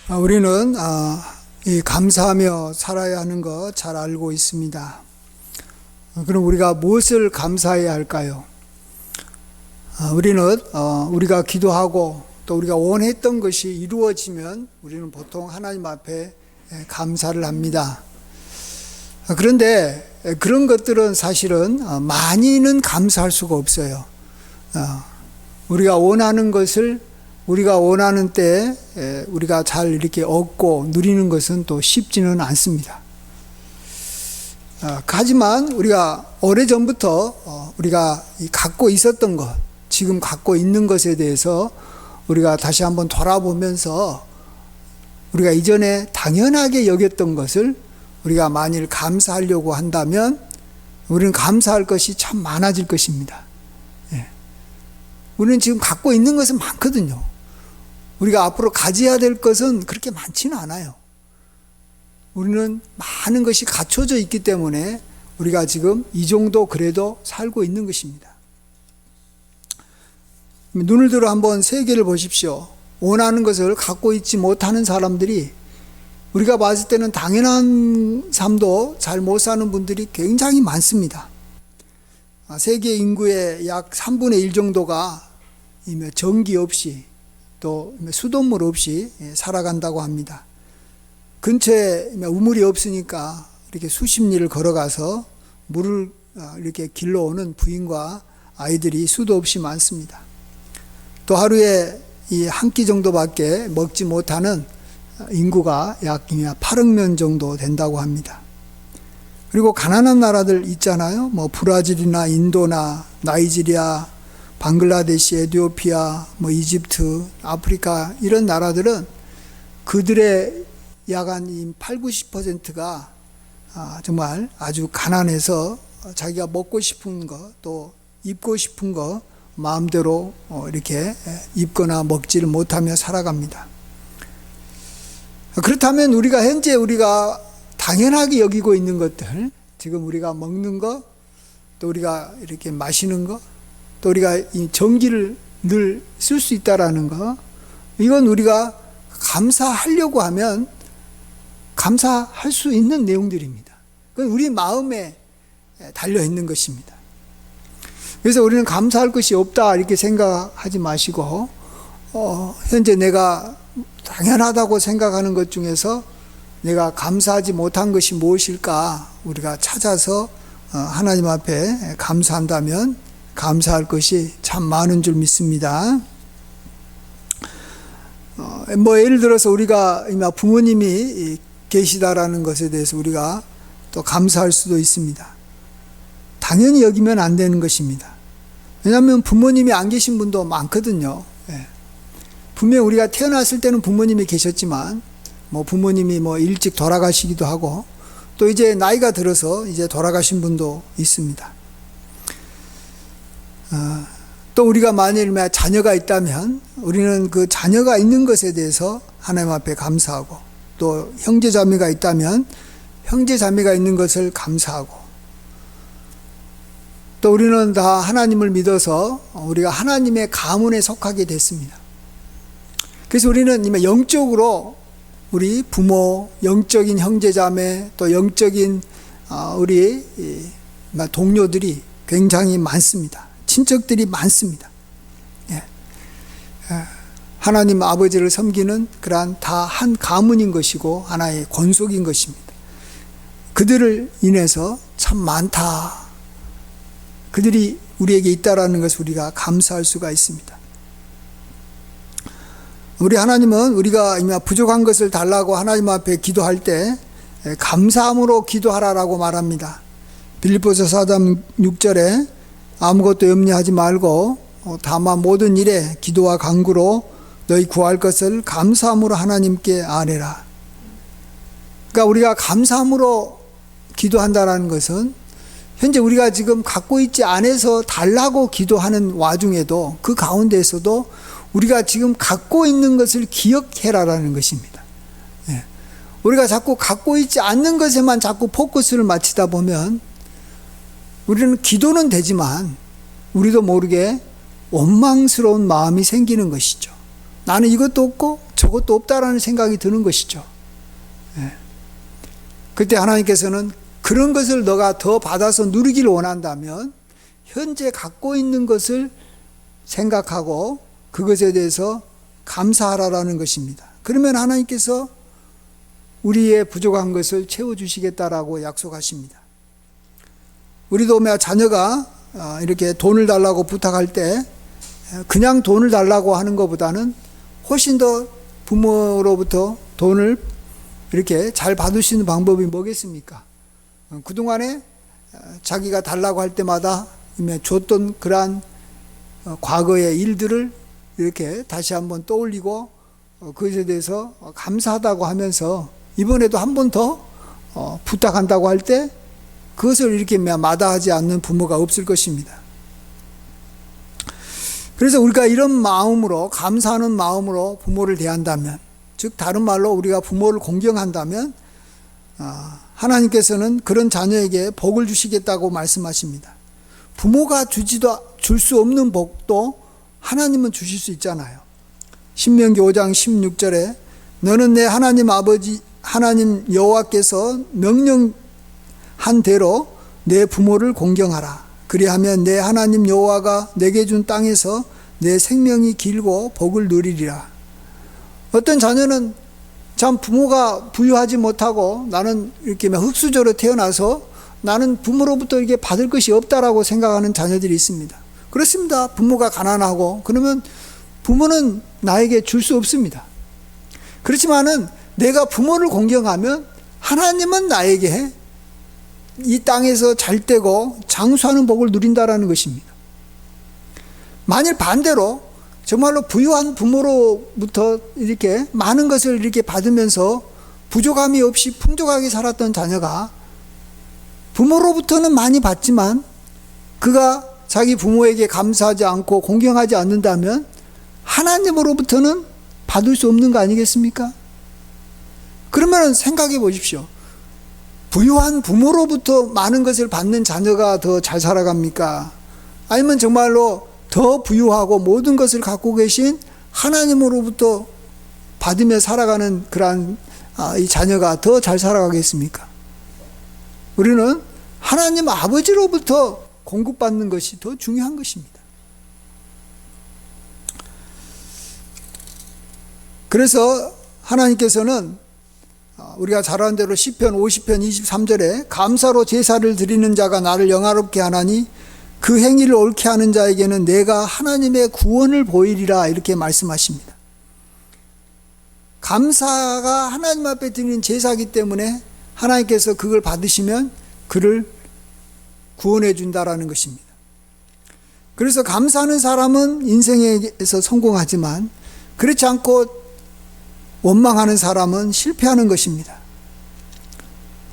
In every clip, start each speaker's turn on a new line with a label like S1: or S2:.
S1: 우리는 이 감사하며 살아야 하는 거 잘 알고 있습니다. 그럼 우리가 무엇을 감사해야 할까요? 우리는 우리가 기도하고 또 우리가 원했던 것이 이루어지면 우리는 보통 하나님 앞에 감사를 합니다. 그런데 그런 것들은 사실은 많이는 감사할 수가 없어요. 우리가 원하는 것을 우리가 원하는 때에 우리가 잘 이렇게 얻고 누리는 것은 또 쉽지는 않습니다. 하지만 우리가 오래전부터 우리가 갖고 있었던 것, 지금 갖고 있는 것에 대해서 우리가 다시 한번 돌아보면서 우리가 이전에 당연하게 여겼던 것을 우리가 만일 감사하려고 한다면 우리는 감사할 것이 참 많아질 것입니다. 우리는 지금 갖고 있는 것은 많거든요. 우리가 앞으로 가져야 될 것은 그렇게 많지는 않아요. 우리는 많은 것이 갖춰져 있기 때문에 우리가 지금 이 정도 그래도 살고 있는 것입니다. 눈을 들어 한번 세계를 보십시오. 원하는 것을 갖고 있지 못하는 사람들이 우리가 봤을 때는 당연한 삶도 잘 못 사는 분들이 굉장히 많습니다. 세계 인구의 약 3분의 1 정도가 전기 없이 또 수돗물 없이 살아간다고 합니다. 근처에 우물이 없으니까 이렇게 수십 리를 걸어가서 물을 이렇게 길러오는 부인과 아이들이 수도 없이 많습니다. 또 하루에 이 한 끼 정도밖에 먹지 못하는 인구가 약 8억 명 정도 된다고 합니다. 그리고 가난한 나라들 있잖아요. 브라질이나 인도나 나이지리아, 방글라데시, 에티오피아, 이집트, 아프리카 이런 나라들은 그들의 약 한 80~90%가 정말 아주 가난해서 자기가 먹고 싶은 거 또 입고 싶은 거 마음대로 이렇게 입거나 먹지를 못하며 살아갑니다. 그렇다면 현재 우리가 당연하게 여기고 있는 것들, 지금 우리가 먹는 거, 또 우리가 이렇게 마시는 거, 또 우리가 이 전기를 늘 쓸 수 있다라는 거, 이건 우리가 감사하려고 하면 감사할 수 있는 내용들입니다. 그건 우리 마음에 달려 있는 것입니다. 그래서 우리는 감사할 것이 없다 이렇게 생각하지 마시고 현재 내가 당연하다고 생각하는 것 중에서 내가 감사하지 못한 것이 무엇일까 우리가 찾아서 하나님 앞에 감사한다면 감사할 것이 참 많은 줄 믿습니다. 예를 들어서 우리가 부모님이 계시다라는 것에 대해서 우리가 또 감사할 수도 있습니다. 당연히 여기면 안 되는 것입니다. 왜냐하면 부모님이 안 계신 분도 많거든요. 분명 우리가 태어났을 때는 부모님이 계셨지만 부모님이 일찍 돌아가시기도 하고 또 이제 나이가 들어서 이제 돌아가신 분도 있습니다. 또 우리가 만일 자녀가 있다면 우리는 그 자녀가 있는 것에 대해서 하나님 앞에 감사하고 또 형제 자매가 있다면 형제 자매가 있는 것을 감사하고 또 우리는 다 하나님을 믿어서 우리가 하나님의 가문에 속하게 됐습니다. 그래서 우리는 영적으로 우리 부모, 영적인 형제 자매 또 영적인 우리 동료들이 굉장히 많습니다. 친척들이 많습니다. 하나님 아버지를 섬기는 그러한 다 한 가문인 것이고 하나의 권속인 것입니다. 그들을 인해서 참 많다. 그들이 우리에게 있다라는 것을 우리가 감사할 수가 있습니다. 우리 하나님은 우리가 부족한 것을 달라고 하나님 앞에 기도할 때 감사함으로 기도하라라고 말합니다. 빌립보서 4장 6절에 아무것도 염려하지 말고 다만 모든 일에 기도와 간구로 너희 구할 것을 감사함으로 하나님께 아뢰라. 그러니까 우리가 감사함으로 기도한다는 것은 현재 우리가 지금 갖고 있지 않아서 달라고 기도하는 와중에도 그 가운데에서도 우리가 지금 갖고 있는 것을 기억해라라는 것입니다. 우리가 자꾸 갖고 있지 않는 것에만 자꾸 포커스를 맞추다 보면 우리는 기도는 되지만 우리도 모르게 원망스러운 마음이 생기는 것이죠. 나는 이것도 없고 저것도 없다라는 생각이 드는 것이죠. 예. 그때 하나님께서는 그런 것을 너가 더 받아서 누리기를 원한다면 현재 갖고 있는 것을 생각하고 그것에 대해서 감사하라라는 것입니다. 그러면 하나님께서 우리의 부족한 것을 채워주시겠다라고 약속하십니다. 우리도 자녀가 이렇게 돈을 달라고 부탁할 때 그냥 돈을 달라고 하는 것보다는 훨씬 더 부모로부터 돈을 이렇게 잘 받을 수 있는 방법이 뭐겠습니까? 그동안에 자기가 달라고 할 때마다 줬던 그러한 과거의 일들을 이렇게 다시 한번 떠올리고 그것에 대해서 감사하다고 하면서 이번에도 한 번 더 부탁한다고 할 때 그것을 이렇게 마다하지 않는 부모가 없을 것입니다. 그래서 우리가 이런 마음으로, 감사하는 마음으로 부모를 대한다면, 즉 다른 말로 우리가 부모를 공경한다면 하나님께서는 그런 자녀에게 복을 주시겠다고 말씀하십니다. 부모가 줄 수 없는 복도 하나님은 주실 수 있잖아요. 신명기 5장 16절에 너는 내 하나님 아버지 하나님 여호와께서 명령한 대로 내 부모를 공경하라. 그리하면 내 하나님 여호와가 내게 준 땅에서 내 생명이 길고 복을 누리리라. 어떤 자녀는 참 부모가 부유하지 못하고 나는 이렇게 흙수저로 태어나서 나는 부모로부터 이렇게 받을 것이 없다라고 생각하는 자녀들이 있습니다. 그렇습니다. 부모가 가난하고 그러면 부모는 나에게 줄 수 없습니다. 그렇지만은 내가 부모를 공경하면 하나님은 나에게 이 땅에서 잘 되고 장수하는 복을 누린다라는 것입니다. 만일 반대로 정말로 부유한 부모로부터 이렇게 많은 것을 이렇게 받으면서 부족함이 없이 풍족하게 살았던 자녀가 부모로부터는 많이 받지만 그가 자기 부모에게 감사하지 않고 공경하지 않는다면 하나님으로부터는 받을 수 없는 거 아니겠습니까? 그러면 생각해 보십시오. 부유한 부모로부터 많은 것을 받는 자녀가 더 잘 살아갑니까? 아니면 정말로 더 부유하고 모든 것을 갖고 계신 하나님으로부터 받으며 살아가는 그러한 이 자녀가 더 잘 살아가겠습니까? 우리는 하나님 아버지로부터 공급받는 것이 더 중요한 것입니다. 그래서 하나님께서는 우리가 잘 아는 대로 시편 50편 23절에 감사로 제사를 드리는 자가 나를 영화롭게 하나니 그 행위를 옳게 하는 자에게는 내가 하나님의 구원을 보이리라 이렇게 말씀하십니다. 감사가 하나님 앞에 드리는 제사이기 때문에 하나님께서 그걸 받으시면 그를 구원해 준다라는 것입니다. 그래서 감사하는 사람은 인생에서 성공하지만 그렇지 않고 원망하는 사람은 실패하는 것입니다.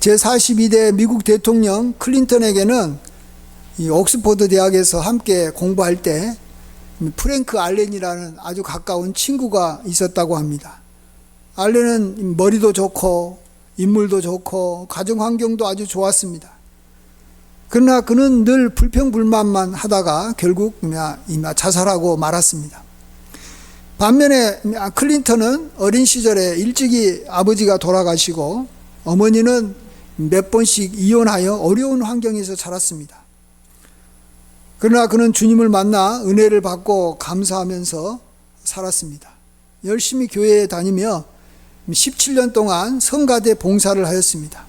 S1: 제42대 미국 대통령 클린턴에게는 이 옥스퍼드 대학에서 함께 공부할 때 프랭크 알렌이라는 아주 가까운 친구가 있었다고 합니다. 알렌은 머리도 좋고 인물도 좋고 가정 환경도 아주 좋았습니다. 그러나 그는 늘 불평불만만 하다가 결국 자살하고 말았습니다. 반면에 클린턴은 어린 시절에 일찍이 아버지가 돌아가시고 어머니는 몇 번씩 이혼하여 어려운 환경에서 자랐습니다. 그러나 그는 주님을 만나 은혜를 받고 감사하면서 살았습니다. 열심히 교회에 다니며 17년 동안 성가대 봉사를 하였습니다.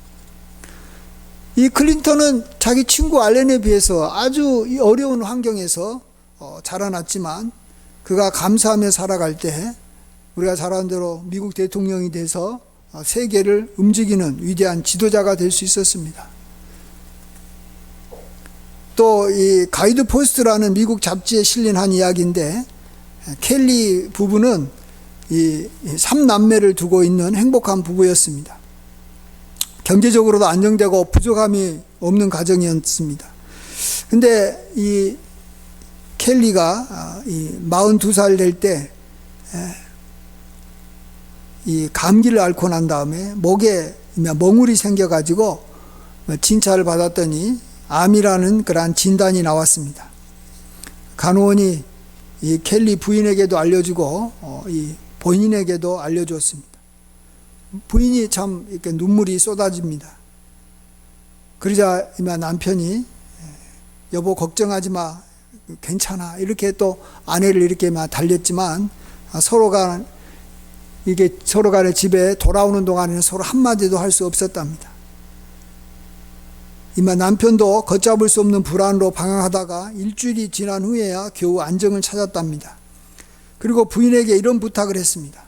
S1: 이 클린턴은 자기 친구 알렌에 비해서 아주 어려운 환경에서 자라났지만 그가 감사하며 살아갈 때 우리가 잘 아는 대로 미국 대통령이 돼서 세계를 움직이는 위대한 지도자가 될 수 있었습니다. 또 이 가이드 포스트라는 미국 잡지에 실린 한 이야기인데 켈리 부부는 이 3남매를 두고 있는 행복한 부부였습니다. 경제적으로도 안정되고 부족함이 없는 가정이었습니다. 근데 이 켈리가 42살 될 때 이 감기를 앓고 난 다음에 목에 멍울이 생겨가지고 진찰을 받았더니 암이라는 그러한 진단이 나왔습니다. 간호원이 이 켈리 부인에게도 알려주고 이 본인에게도 알려주었습니다. 부인이 참 이렇게 눈물이 쏟아집니다. 그러자 이만 남편이 여보 걱정하지 마, 괜찮아, 이렇게 또 아내를 이렇게 막 달랬지만 서로가 이게 서로 간에 집에 돌아오는 동안에는 서로 한마디도 할 수 없었답니다. 이만 남편도 걷잡을 수 없는 불안으로 방황하다가 일주일이 지난 후에야 겨우 안정을 찾았답니다. 그리고 부인에게 이런 부탁을 했습니다.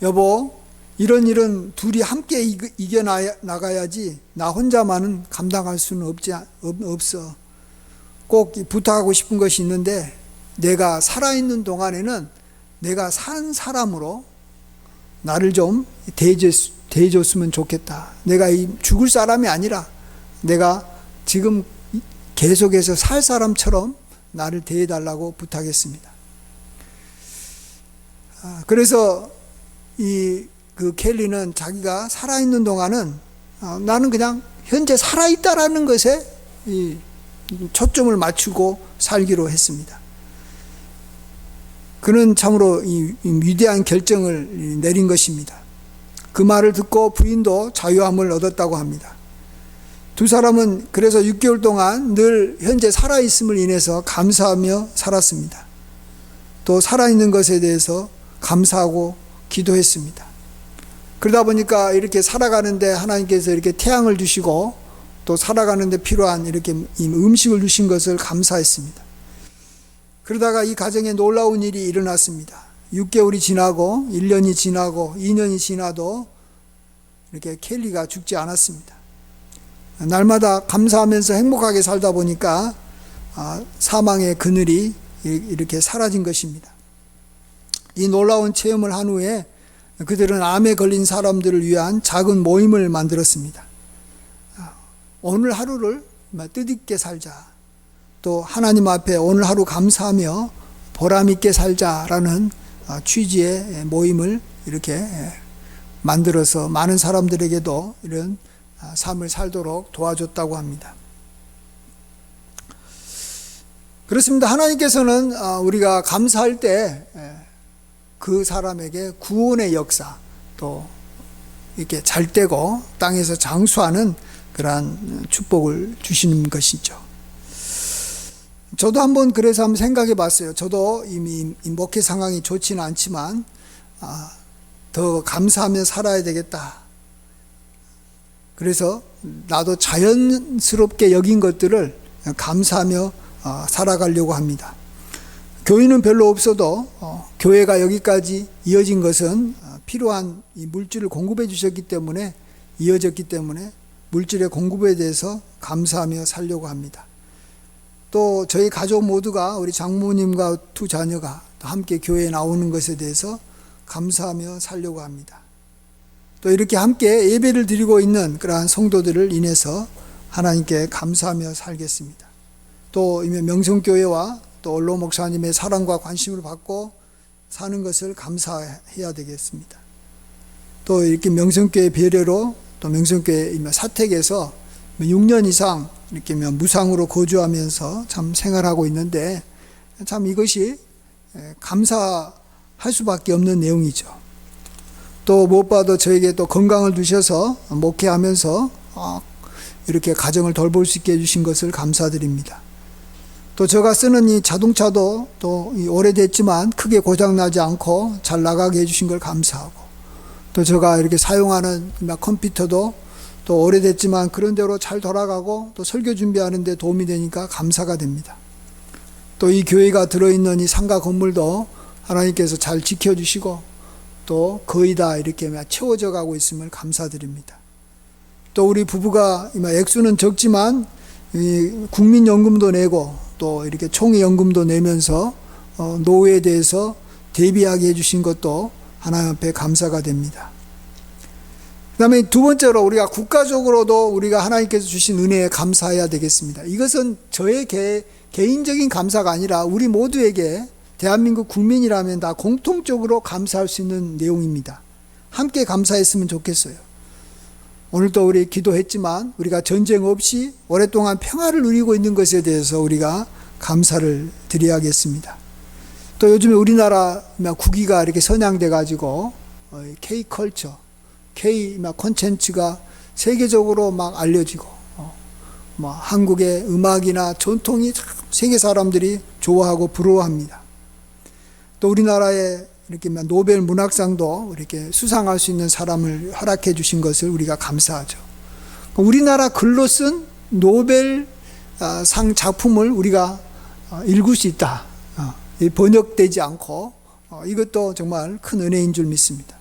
S1: 여보, 이런 일은 둘이 함께 이겨나가야지 나 혼자만은 감당할 수는 없어. 꼭 부탁하고 싶은 것이 있는데 내가 살아있는 동안에는 내가 산 사람으로 나를 좀 대해줬으면 좋겠다. 내가 죽을 사람이 아니라 내가 지금 계속해서 살 사람처럼 나를 대해달라고 부탁했습니다. 그래서 그 켈리는 자기가 살아있는 동안은 나는 그냥 현재 살아있다라는 것에 초점을 맞추고 살기로 했습니다. 그는 참으로 이 위대한 결정을 내린 것입니다. 그 말을 듣고 부인도 자유함을 얻었다고 합니다. 두 사람은 그래서 6개월 동안 늘 현재 살아있음을 인해서 감사하며 살았습니다. 또 살아있는 것에 대해서 감사하고 기도했습니다. 그러다 보니까 이렇게 살아가는데 하나님께서 이렇게 태양을 주시고 또 살아가는데 필요한 이렇게 음식을 주신 것을 감사했습니다. 그러다가 이 가정에 놀라운 일이 일어났습니다. 6개월이 지나고 1년이 지나고 2년이 지나도 이렇게 켈리가 죽지 않았습니다. 날마다 감사하면서 행복하게 살다 보니까 사망의 그늘이 이렇게 사라진 것입니다. 이 놀라운 체험을 한 후에 그들은 암에 걸린 사람들을 위한 작은 모임을 만들었습니다. 오늘 하루를 뜻있게 살자. 또 하나님 앞에 오늘 하루 감사하며 보람있게 살자라는 취지의 모임을 이렇게 만들어서 많은 사람들에게도 이런 삶을 살도록 도와줬다고 합니다. 그렇습니다. 하나님께서는 우리가 감사할 때 그 사람에게 구원의 역사, 또 이렇게 잘되고 땅에서 장수하는 그러한 축복을 주시는 것이죠. 저도 한번 그래서 한번 생각해 봤어요. 저도 이미 목회 상황이 좋지는 않지만 더 감사하며 살아야 되겠다. 그래서 나도 자연스럽게 여긴 것들을 감사하며 살아가려고 합니다. 교인은 별로 없어도 교회가 여기까지 이어진 것은 필요한 이 물질을 공급해 주셨기 때문에 이어졌기 때문에 물질의 공급에 대해서 감사하며 살려고 합니다. 또 저희 가족 모두가 우리 장모님과 두 자녀가 함께 교회에 나오는 것에 대해서 감사하며 살려고 합니다. 또 이렇게 함께 예배를 드리고 있는 그러한 성도들을 인해서 하나님께 감사하며 살겠습니다. 또 명성교회와 또 원로 목사님의 사랑과 관심을 받고 사는 것을 감사해야 되겠습니다. 또 이렇게 명성교회 배려로 또 명성교회 사택에서 6년 이상 이렇게 무상으로 거주하면서 참 생활하고 있는데 참 이것이 감사할 수밖에 없는 내용이죠. 또 무엇보다도 저에게 또 건강을 주셔서 목회하면서 이렇게 가정을 돌볼 수 있게 해주신 것을 감사드립니다. 또 제가 쓰는 이 자동차도 또 오래됐지만 크게 고장나지 않고 잘 나가게 해주신 걸 감사하고, 또 제가 이렇게 사용하는 컴퓨터도 또 오래됐지만 그런 대로 잘 돌아가고 또 설교 준비하는 데 도움이 되니까 감사가 됩니다. 또 이 교회가 들어있는 이 상가 건물도 하나님께서 잘 지켜주시고 또 거의 다 이렇게 채워져 가고 있음을 감사드립니다. 또 우리 부부가 액수는 적지만 국민연금도 내고 또 이렇게 총회연금도 내면서 노후에 대해서 대비하게 해주신 것도 하나님 앞에 감사가 됩니다. 그 다음에 두 번째로 우리가 국가적으로도 우리가 하나님께서 주신 은혜에 감사해야 되겠습니다. 이것은 저의 개인적인 감사가 아니라 우리 모두에게 대한민국 국민이라면 다 공통적으로 감사할 수 있는 내용입니다. 함께 감사했으면 좋겠어요. 오늘도 우리 기도했지만 우리가 전쟁 없이 오랫동안 평화를 누리고 있는 것에 대해서 우리가 감사를 드려야겠습니다. 또 요즘에 우리나라 국위가 이렇게 선양돼 가지고 K컬처, K 콘텐츠가 세계적으로 막 알려지고 뭐 한국의 음악이나 전통이 세계 사람들이 좋아하고 부러워합니다. 또 우리나라에 이렇게 노벨 문학상도 이렇게 수상할 수 있는 사람을 허락해 주신 것을 우리가 감사하죠. 우리나라 글로 쓴 노벨 상 작품을 우리가 읽을 수 있다. 번역되지 않고 이것도 정말 큰 은혜인 줄 믿습니다.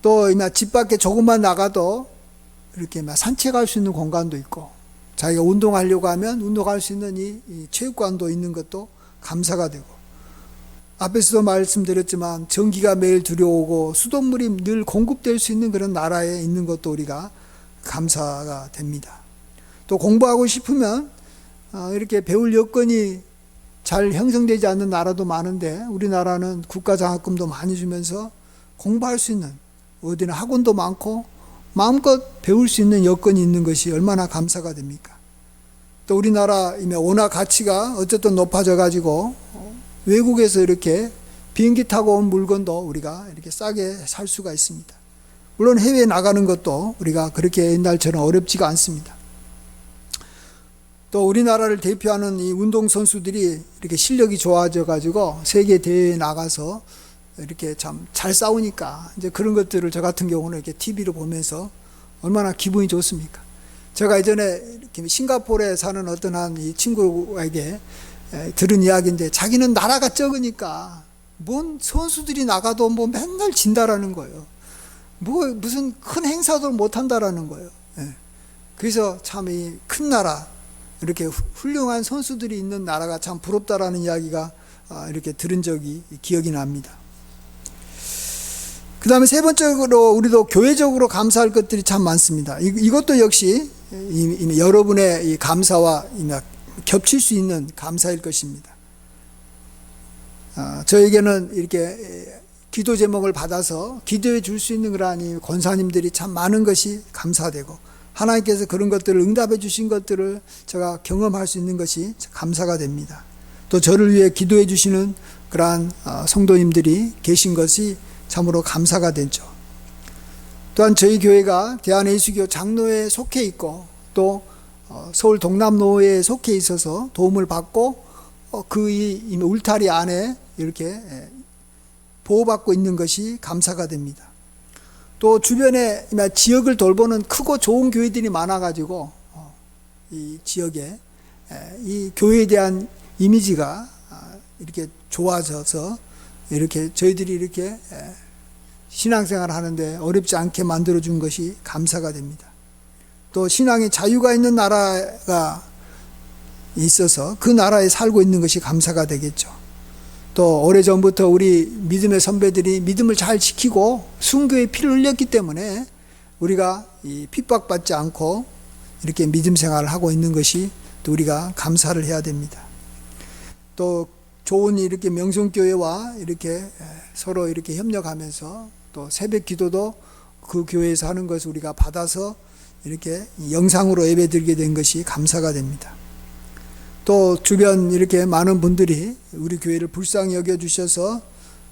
S1: 또 집 밖에 조금만 나가도 이렇게 산책할 수 있는 공간도 있고 자기가 운동하려고 하면 운동할 수 있는 이 체육관도 있는 것도 감사가 되고, 앞에서도 말씀드렸지만 전기가 매일 들여오고 수돗물이 늘 공급될 수 있는 그런 나라에 있는 것도 우리가 감사가 됩니다. 또 공부하고 싶으면 이렇게 배울 여건이 잘 형성되지 않는 나라도 많은데 우리나라는 국가장학금도 많이 주면서 공부할 수 있는 어디나 학원도 많고 마음껏 배울 수 있는 여건이 있는 것이 얼마나 감사가 됩니까? 또 우리나라 원화 가치가 어쨌든 높아져 가지고 외국에서 이렇게 비행기 타고 온 물건도 우리가 이렇게 싸게 살 수가 있습니다. 물론 해외에 나가는 것도 우리가 그렇게 옛날처럼 어렵지가 않습니다. 또 우리나라를 대표하는 이 운동선수들이 이렇게 실력이 좋아져 가지고 세계 대회에 나가서 이렇게 참 잘 싸우니까 이제 그런 것들을 저 같은 경우는 이렇게 TV로 보면서 얼마나 기분이 좋습니까? 제가 예전에 이렇게 싱가포르에 사는 어떤 한 이 친구에게 들은 이야기인데, 자기는 나라가 적으니까 뭔 선수들이 나가도 뭐 맨날 진다라는 거예요. 뭐 무슨 큰 행사도 못 한다라는 거예요. 그래서 참 이 큰 나라, 이렇게 훌륭한 선수들이 있는 나라가 참 부럽다라는 이야기가 이렇게 들은 적이 기억이 납니다. 그 다음에 세 번째로 우리도 교회적으로 감사할 것들이 참 많습니다. 이것도 역시 여러분의 이 감사와 겹칠 수 있는 감사일 것입니다. 저에게는 이렇게 기도 제목을 받아서 기도해 줄 수 있는 그러한 권사님들이 참 많은 것이 감사되고, 하나님께서 그런 것들을 응답해 주신 것들을 제가 경험할 수 있는 것이 감사가 됩니다. 또 저를 위해 기도해 주시는 그러한 성도님들이 계신 것이 참으로 감사가 되죠. 또한 저희 교회가 대한예수교 장로회에 속해 있고 또 서울 동남노회에 속해 있어서 도움을 받고 그 이 울타리 안에 이렇게 보호받고 있는 것이 감사가 됩니다. 또 주변에 지역을 돌보는 크고 좋은 교회들이 많아가지고 이 지역에 이 교회에 대한 이미지가 이렇게 좋아져서 이렇게 저희들이 이렇게 신앙생활을 하는데 어렵지 않게 만들어준 것이 감사가 됩니다. 또 신앙의 자유가 있는 나라가 있어서 그 나라에 살고 있는 것이 감사가 되겠죠. 또 오래전부터 우리 믿음의 선배들이 믿음을 잘 지키고 순교의 피를 흘렸기 때문에 우리가 이 핍박받지 않고 이렇게 믿음 생활을 하고 있는 것이 또 우리가 감사를 해야 됩니다. 또 좋은 이렇게 명성교회와 이렇게 서로 이렇게 협력하면서 또 새벽 기도도 그 교회에서 하는 것을 우리가 받아서 이렇게 영상으로 예배드리게 된 것이 감사가 됩니다. 또 주변 이렇게 많은 분들이 우리 교회를 불쌍히 여겨주셔서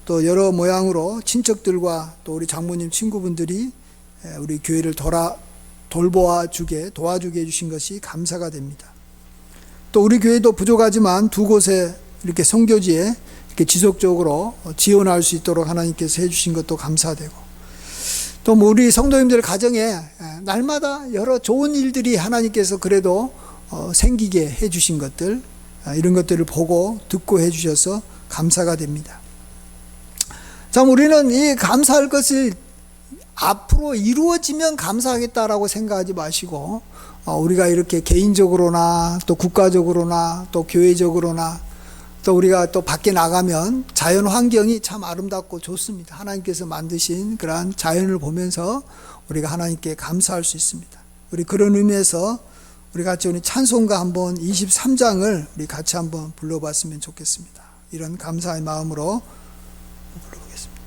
S1: 또 여러 모양으로 친척들과 또 우리 장모님 친구분들이 우리 교회를 도와주게 해주신 것이 감사가 됩니다. 또 우리 교회도 부족하지만 두 곳에 이렇게 선교지에 이렇게 지속적으로 지원할 수 있도록 하나님께서 해주신 것도 감사되고, 또 우리 성도님들 가정에 날마다 여러 좋은 일들이 하나님께서 그래도 생기게 해주신 것들, 이런 것들을 보고 듣고 해주셔서 감사가 됩니다. 참 우리는 이 감사할 것을 앞으로 이루어지면 감사하겠다라고 생각하지 마시고, 우리가 이렇게 개인적으로나 또 국가적으로나 또 교회적으로나 또 우리가 또 밖에 나가면 자연 환경이 참 아름답고 좋습니다. 하나님께서 만드신 그러한 자연을 보면서 우리가 하나님께 감사할 수 있습니다. 우리 그런 의미에서 우리 같이 오늘 찬송가 한번 23장을 우리 같이 한번 불러봤으면 좋겠습니다. 이런 감사의 마음으로 불러보겠습니다.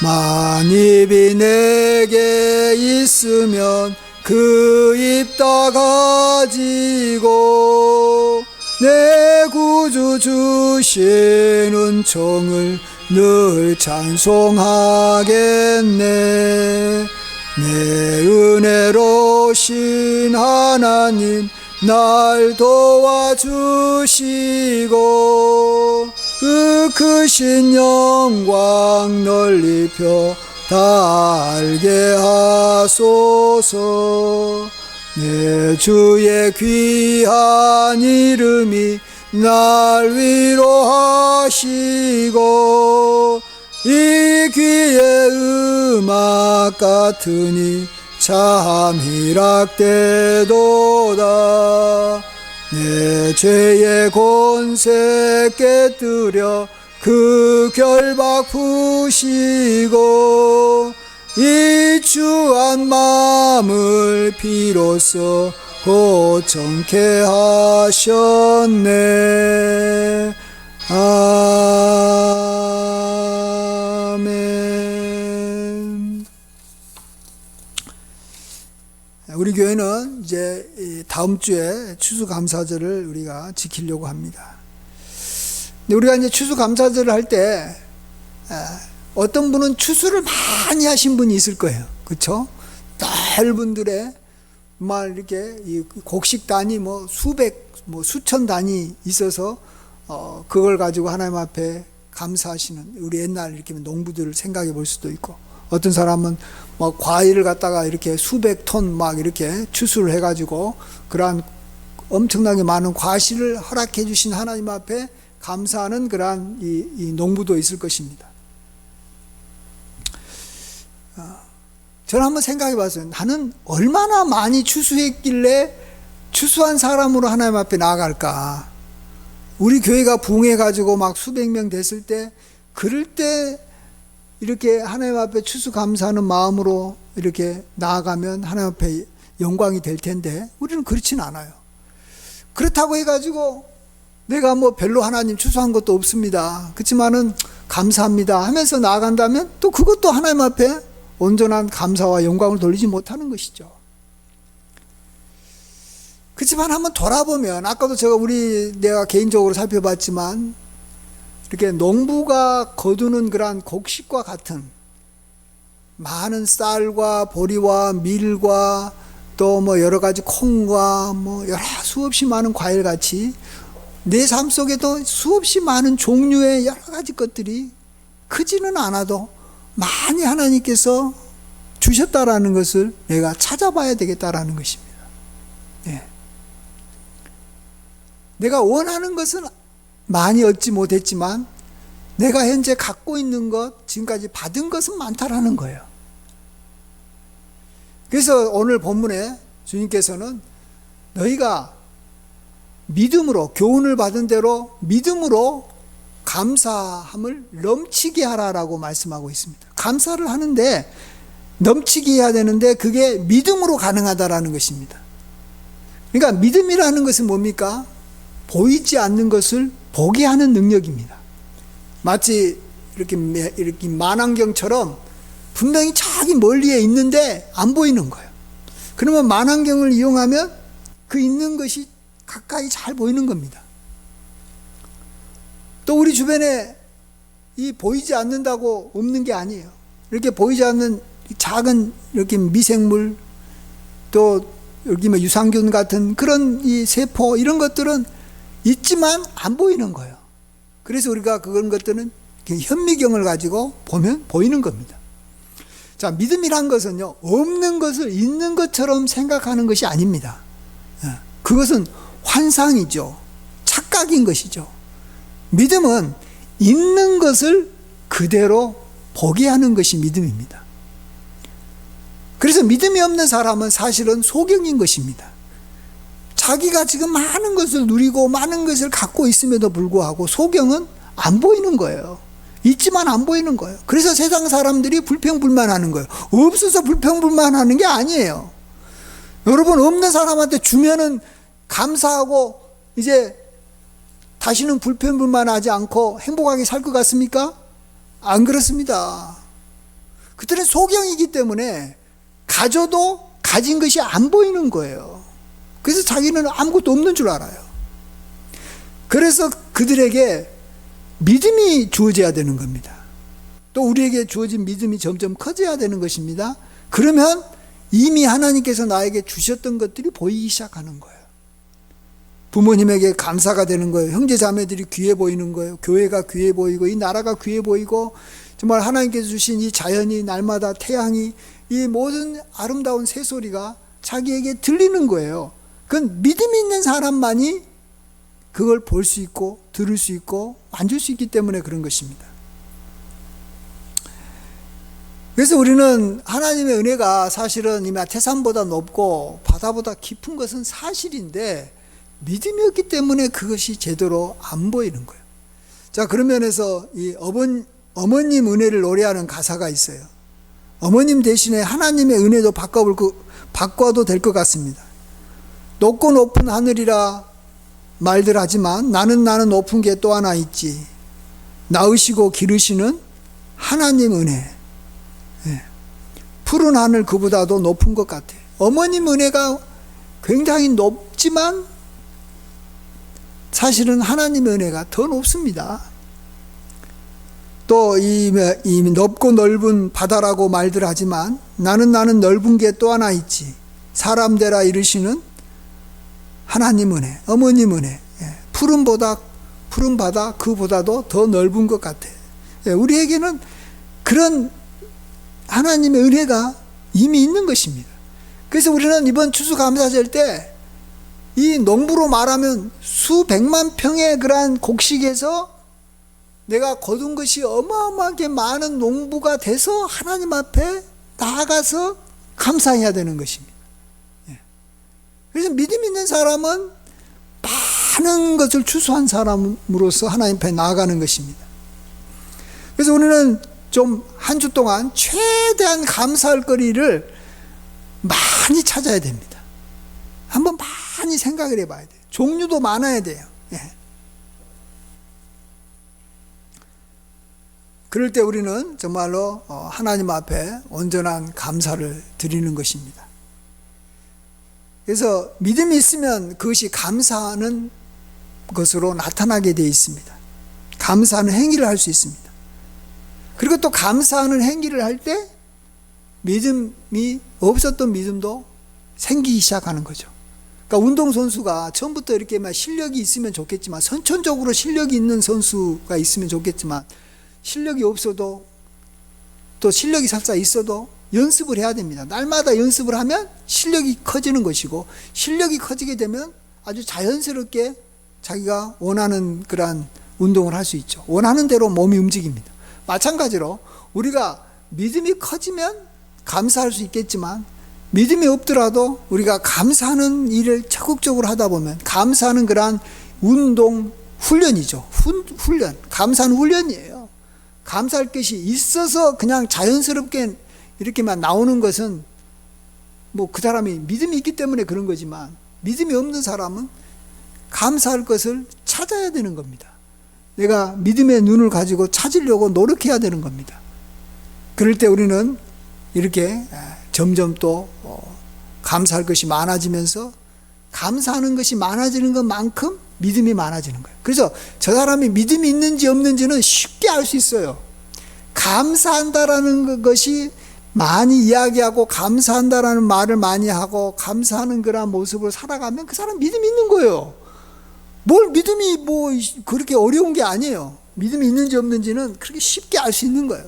S1: 만입이 내게 있으면 그 입 다 가지고 내 구주 주시는 종을 늘 찬송하겠네. 내 은혜로신 하나님 날 도와주시고 그 크신 영광 널리 펴 다 알게 하소서. 내 주의 귀한 이름이 날 위로하시고 이 귀의 음악 같으니 참 희락되도다. 내 죄의 권세 깨뜨려 그 결박 푸시고 이 추한 마음을 비로소 고정케 하셨네. 아멘. 우리 교회는 이제 다음 주에 추수감사절을 우리가 지키려고 합니다. 근데 우리가 이제 추수감사절을 할 때 어떤 분은 추수를 많이 하신 분이 있을 거예요. 그렇죠? 딸분들의 정말 이렇게 곡식 단위 수백 수천 단위 있어서 그걸 가지고 하나님 앞에 감사하시는 우리 옛날 이렇게 농부들을 생각해 볼 수도 있고, 어떤 사람은 과일을 갖다가 이렇게 수백 톤 이렇게 추수를 해가지고 그러한 엄청나게 많은 과실을 허락해 주신 하나님 앞에 감사하는 그러한 이 농부도 있을 것입니다. 저는 한번 생각해 봤어요. 나는 얼마나 많이 추수했길래 추수한 사람으로 하나님 앞에 나아갈까. 우리 교회가 부흥해 가지고 수백 명 됐을 때, 그럴 때 이렇게 하나님 앞에 추수 감사하는 마음으로 이렇게 나아가면 하나님 앞에 영광이 될 텐데, 우리는 그렇진 않아요. 그렇다고 해가지고 내가 별로 하나님 추수한 것도 없습니다, 그렇지만은 감사합니다 하면서 나아간다면 또 그것도 하나님 앞에 온전한 감사와 영광을 돌리지 못하는 것이죠. 그렇지만 한번 돌아보면, 아까도 내가 개인적으로 살펴봤지만, 이렇게 농부가 거두는 그러한 곡식과 같은 많은 쌀과 보리와 밀과 또 여러 가지 콩과 여러 수없이 많은 과일같이 내 삶 속에도 수없이 많은 종류의 여러 가지 것들이 크지는 않아도 많이 하나님께서 주셨다라는 것을 내가 찾아봐야 되겠다라는 것입니다. 예. 내가 원하는 것은 많이 얻지 못했지만 내가 현재 갖고 있는 것, 지금까지 받은 것은 많다라는 거예요. 그래서 오늘 본문에 주님께서는 너희가 믿음으로, 교훈을 받은 대로 믿음으로 감사함을 넘치게 하라라고 말씀하고 있습니다. 감사를 하는데 넘치게 해야 되는데 그게 믿음으로 가능하다라는 것입니다. 그러니까 믿음이라는 것은 뭡니까? 보이지 않는 것을 보게 하는 능력입니다. 마치 이렇게 만안경처럼 분명히 저기 멀리에 있는데 안 보이는 거예요. 그러면 만안경을 이용하면 그 있는 것이 가까이 잘 보이는 겁니다. 또 우리 주변에 이 보이지 않는다고 없는 게 아니에요. 이렇게 보이지 않는 작은 이렇게 미생물, 또 여기 유산균 같은 그런 이 세포, 이런 것들은 있지만 안 보이는 거예요. 그래서 우리가 그런 것들은 현미경을 가지고 보면 보이는 겁니다. 자, 믿음이란 것은요, 없는 것을 있는 것처럼 생각하는 것이 아닙니다. 그것은 환상이죠. 착각인 것이죠. 믿음은 있는 것을 그대로 보게 하는 것이 믿음입니다. 그래서 믿음이 없는 사람은 사실은 소경인 것입니다. 자기가 지금 많은 것을 누리고 많은 것을 갖고 있음에도 불구하고 소경은 안 보이는 거예요. 있지만 안 보이는 거예요. 그래서 세상 사람들이 불평불만하는 거예요. 없어서 불평불만하는 게 아니에요. 여러분, 없는 사람한테 주면은 감사하고 이제 다시는 불평불만하지 않고 행복하게 살 것 같습니까? 안 그렇습니다. 그들은 소경이기 때문에 가져도 가진 것이 안 보이는 거예요. 그래서 자기는 아무것도 없는 줄 알아요. 그래서 그들에게 믿음이 주어져야 되는 겁니다. 또 우리에게 주어진 믿음이 점점 커져야 되는 것입니다. 그러면 이미 하나님께서 나에게 주셨던 것들이 보이기 시작하는 거예요. 부모님에게 감사가 되는 거예요. 형제 자매들이 귀해 보이는 거예요. 교회가 귀해 보이고 이 나라가 귀해 보이고 정말 하나님께서 주신 이 자연이 날마다 태양이 이 모든 아름다운 새소리가 자기에게 들리는 거예요. 그건 믿음이 있는 사람만이 그걸 볼 수 있고 들을 수 있고 만질 수 있기 때문에 그런 것입니다. 그래서 우리는 하나님의 은혜가 사실은 이 태산보다 높고 바다보다 깊은 것은 사실인데 믿음이 없기 때문에 그것이 제대로 안 보이는 거예요. 자, 그런 면에서 이 어머님 은혜를 노래하는 가사가 있어요. 어머님 대신에 하나님의 은혜도 바꿔도 될 것 같습니다. 높고 높은 하늘이라 말들 하지만 나는 높은 게 또 하나 있지. 낳으시고 기르시는 하나님 은혜. 푸른 하늘 그보다도 높은 것 같아요. 어머님 은혜가 굉장히 높지만 사실은 하나님의 은혜가 더 높습니다. 또 이 넓고 넓은 바다라고 말들 하지만 나는 넓은 게 또 하나 있지. 사람 되라 이르시는 하나님 은혜, 어머님 은혜. 푸른 바다 그보다도 더 넓은 것 같아요. 우리에게는 그런 하나님의 은혜가 이미 있는 것입니다. 그래서 우리는 이번 추수감사절 때 이 농부로 말하면 수백만 평의 그러한 곡식에서 내가 거둔 것이 어마어마하게 많은 농부가 돼서 하나님 앞에 나아가서 감사해야 되는 것입니다. 그래서 믿음 있는 사람은 많은 것을 추수한 사람으로서 하나님 앞에 나아가는 것입니다. 그래서 우리는 좀 한 주 동안 최대한 감사할 거리를 많이 찾아야 됩니다. 한번 많이 생각을 해봐야 돼요. 종류도 많아야 돼요. 그럴 때 우리는 정말로 하나님 앞에 온전한 감사를 드리는 것입니다. 그래서 믿음이 있으면 그것이 감사하는 것으로 나타나게 되어 있습니다. 감사하는 행위를 할 수 있습니다. 그리고 또 감사하는 행위를 할 때 믿음이 없었던 믿음도 생기기 시작하는 거죠. 그러니까 운동선수가 처음부터 이렇게 막 실력이 있으면 좋겠지만, 선천적으로 실력이 있는 선수가 있으면 좋겠지만, 실력이 없어도 또 실력이 살짝 있어도 연습을 해야 됩니다. 날마다 연습을 하면 실력이 커지는 것이고, 실력이 커지게 되면 아주 자연스럽게 자기가 원하는 그러한 운동을 할 수 있죠. 원하는 대로 몸이 움직입니다. 마찬가지로 우리가 믿음이 커지면 감사할 수 있겠지만, 믿음이 없더라도 우리가 감사하는 일을 적극적으로 하다 보면, 감사하는 그러한 운동 훈련이죠. 훈련. 감사는 훈련이에요. 감사할 것이 있어서 그냥 자연스럽게 이렇게만 나오는 것은 뭐 그 사람이 믿음이 있기 때문에 그런 거지만, 믿음이 없는 사람은 감사할 것을 찾아야 되는 겁니다. 내가 믿음의 눈을 가지고 찾으려고 노력해야 되는 겁니다. 그럴 때 우리는 이렇게 점점 또 감사할 것이 많아지면서, 감사하는 것이 많아지는 것만큼 믿음이 많아지는 거예요. 그래서 저 사람이 믿음이 있는지 없는지는 쉽게 알 수 있어요. 감사한다라는 것이 많이 이야기하고, 감사한다라는 말을 많이 하고, 감사하는 그런 모습을 살아가면 그 사람 믿음이 있는 거예요. 뭘 믿음이 뭐 그렇게 어려운 게 아니에요. 믿음이 있는지 없는지는 그렇게 쉽게 알 수 있는 거예요.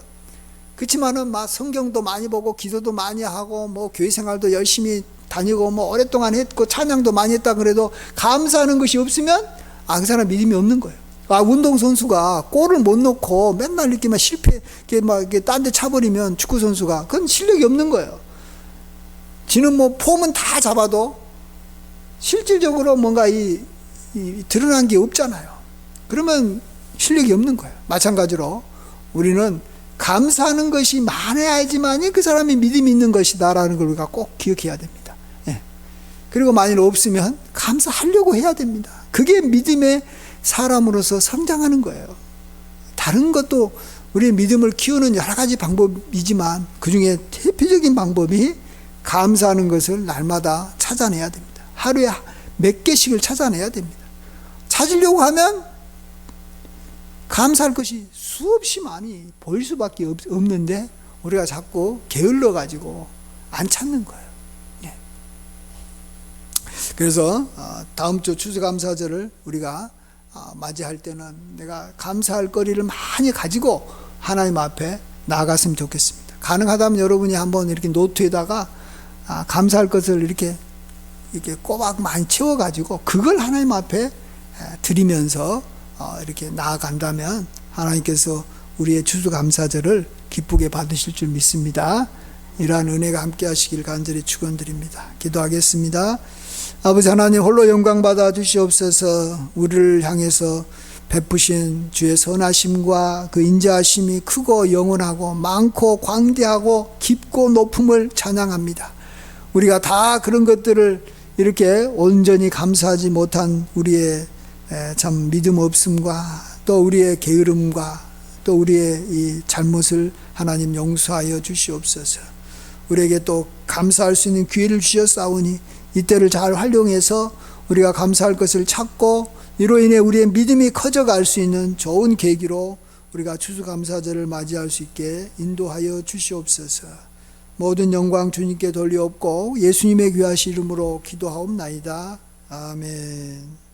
S1: 그렇지만은 막 성경도 많이 보고 기도도 많이 하고 뭐 교회 생활도 열심히 다니고 뭐 오랫동안 했고 찬양도 많이 했다 그래도 감사하는 것이 없으면 그 사람 믿음이 없는 거예요. 운동선수가 골을 못 넣고 맨날 이렇게 막 실패, 이렇게 막 이렇게 딴 데 차버리면 축구선수가 그건 실력이 없는 거예요. 지는 뭐 폼은 다 잡아도 실질적으로 뭔가 드러난 게 없잖아요. 그러면 실력이 없는 거예요. 마찬가지로 우리는 감사하는 것이 많아야지만이 그 사람이 믿음이 있는 것이다라는 걸 우리가 꼭 기억해야 됩니다. 그리고 만일 없으면 감사하려고 해야 됩니다. 그게 믿음의 사람으로서 성장하는 거예요. 다른 것도 우리의 믿음을 키우는 여러 가지 방법이지만 그 중에 대표적인 방법이 감사하는 것을 날마다 찾아내야 됩니다. 하루에 몇 개씩을 찾아내야 됩니다. 찾으려고 하면 감사할 것이 수없이 많이 보일 수밖에 없는데 우리가 자꾸 게을러 가지고 안 찾는 거예요. 예. 그래서 다음 주 추수감사절을 우리가 맞이할 때는 내가 감사할 거리를 많이 가지고 하나님 앞에 나아갔으면 좋겠습니다. 가능하다면 여러분이 한번 이렇게 노트에다가 감사할 것을 이렇게 꼬박 많이 채워가지고 그걸 하나님 앞에 드리면서 이렇게 나아간다면 하나님께서 우리의 추수감사절을 기쁘게 받으실 줄 믿습니다. 이러한 은혜가 함께 하시길 간절히 축원드립니다. 기도하겠습니다. 아버지 하나님 홀로 영광 받아 주시옵소서. 우리를 향해서 베푸신 주의 선하심과 그 인자하심이 크고 영원하고 많고 광대하고 깊고 높음을 찬양합니다. 우리가 다 그런 것들을 이렇게 온전히 감사하지 못한 우리의 참 믿음 없음과 또 우리의 게으름과 또 우리의 이 잘못을 하나님 용서하여 주시옵소서. 우리에게 또 감사할 수 있는 기회를 주셨사오니 이때를 잘 활용해서 우리가 감사할 것을 찾고 이로 인해 우리의 믿음이 커져갈 수 있는 좋은 계기로 우리가 추수감사절을 맞이할 수 있게 인도하여 주시옵소서. 모든 영광 주님께 돌리옵고 예수님의 귀하신 이름으로 기도하옵나이다. 아멘.